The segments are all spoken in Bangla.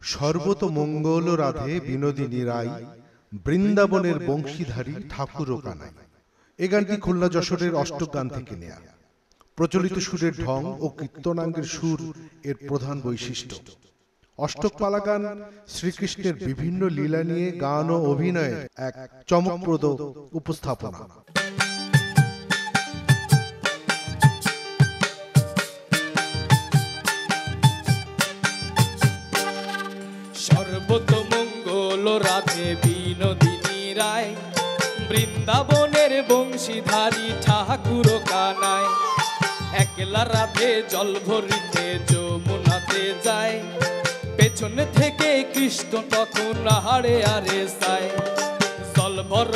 সর্বতমঙ্গল রাধে বিনোদিনী রায়, বৃন্দাবনের বংশীধারী ঠাকুর কানাই। এই গানটি খুলনা যশোরের অষ্টক গান থেকে নেয়া। প্রচলিত সুরের ঢং ও কীর্তনাঙ্গের সুর এর প্রধান বৈশিষ্ট্য। অষ্টক পালা গান শ্রীকৃষ্ণের বিভিন্ন লীলা নিয়ে গান ও অভিনয়ের এক চমকপ্রদ উপস্থাপনা। সর্বতমঙ্গল রাধে বিনোদিনী রায়, বৃন্দাবনের বংশীধারী ঠাকুর কানাই। একলা রাধে জল ভরিতে যমুনাতে যায়, পেছন থেকে কৃষ্ণ তখন আহারে আরে চায়। জল ভর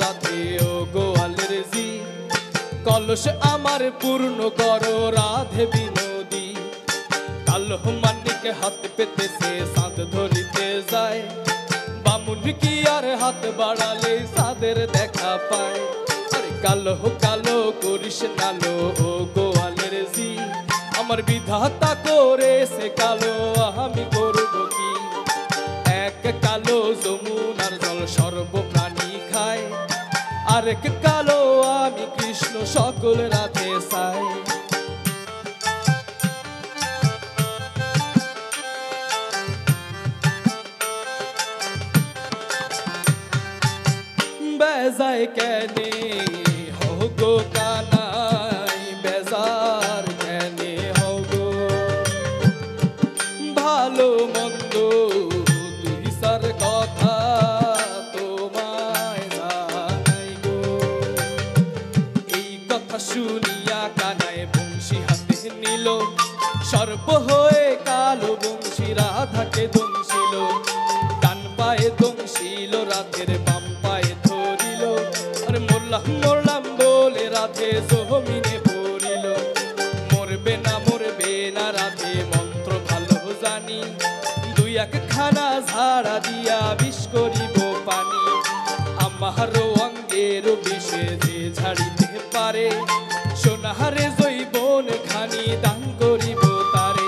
রাধে ও গোয়ালের জি, কলস আমার পূর্ণ করো রাধে বিনোদী। কালো মানিকে হাত পেতেছে সাঁত ধরিতে যায়, বামুন কি আর হাত বাড়ালে সাদের দেখা পায়। আরে কালো কালো করিস কালো ও গোয়ালের জি, আমার বিধাতা করেছে কালো আমি করব কি। এক কালো যমুনার জল সর্বপ্রাণী খায়, আরেক কালো আমি কৃষ্ণ সকল রাধে চাই। বেজায় কেনে হো গো কানাই, বেজার কেনে হো গো। ভালো মন্দ দুই সার কথা তোমায় জানাই গো। এই কথা শুনিয়া কানাই বংশী হাতে নিল, সর্প হয়ে কালো বংশী রাধাকে দংশিল। ডান পায়ে দংশিল রাধের, বাম পায়ে ধরিল। আরে মরলাম মরলাম বলে রাধে জমিনে পড়িল। মরবে না রাধে মন্ত্র ভালো জানি, দুই এক খানা ঝাড়া দিয়া বিষ করিব পানি। আমার অঙ্গের বিষে যে ঝাড়িতে পারে, সোনাহারে জৈবন খানি দান করিব তারে।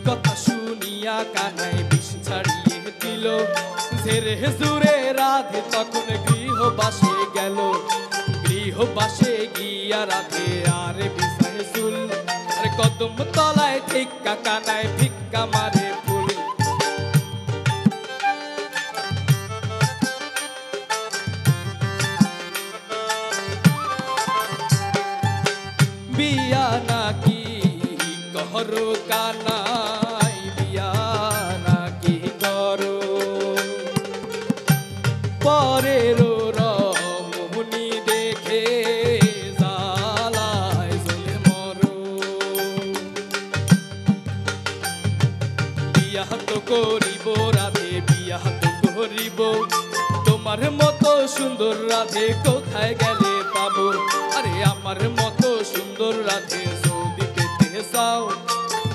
কথা শুনিয়া কানাই বিষ ছাড়িয়ে দিল, ঝেরে জুড়ে রাধে তখন গৃহবাসে গেল। গৃহবাসে গিয়া রাধে আর বিষয় চুল, আরে কদম তলায় ঠিকা কানায় ভিক্ষা মারে ফুল। বিয়া নাকি করো কানাই, বিয়া নাকি করো। পরের রমণী দেখে জ্বালায় জ্বলে মরো। বিয়া তো করিব রাধে, বিয়া তো করিব, তোমার মতো সুন্দর রাধে কোথায় গেলে পাবো। আরে আমার মতো সুন্দর রাধে যদি পেতে চাও,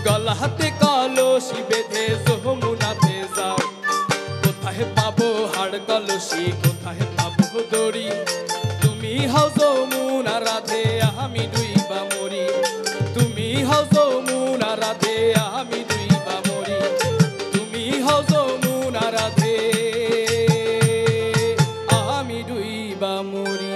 গলা হাতে কলসি বেঁধে যমুনাতে যাও। কোথায় পাবো হাড় কলসি, কোথায় পাবো দড়ি, তুমি হও যমুনা রাধে আমি ডুইবা মরি। তুমি হও যমুনা রাধে আমি ডুইবা মরি। তুমি হও যমুনা রাধে আমি ডুইবা মরি।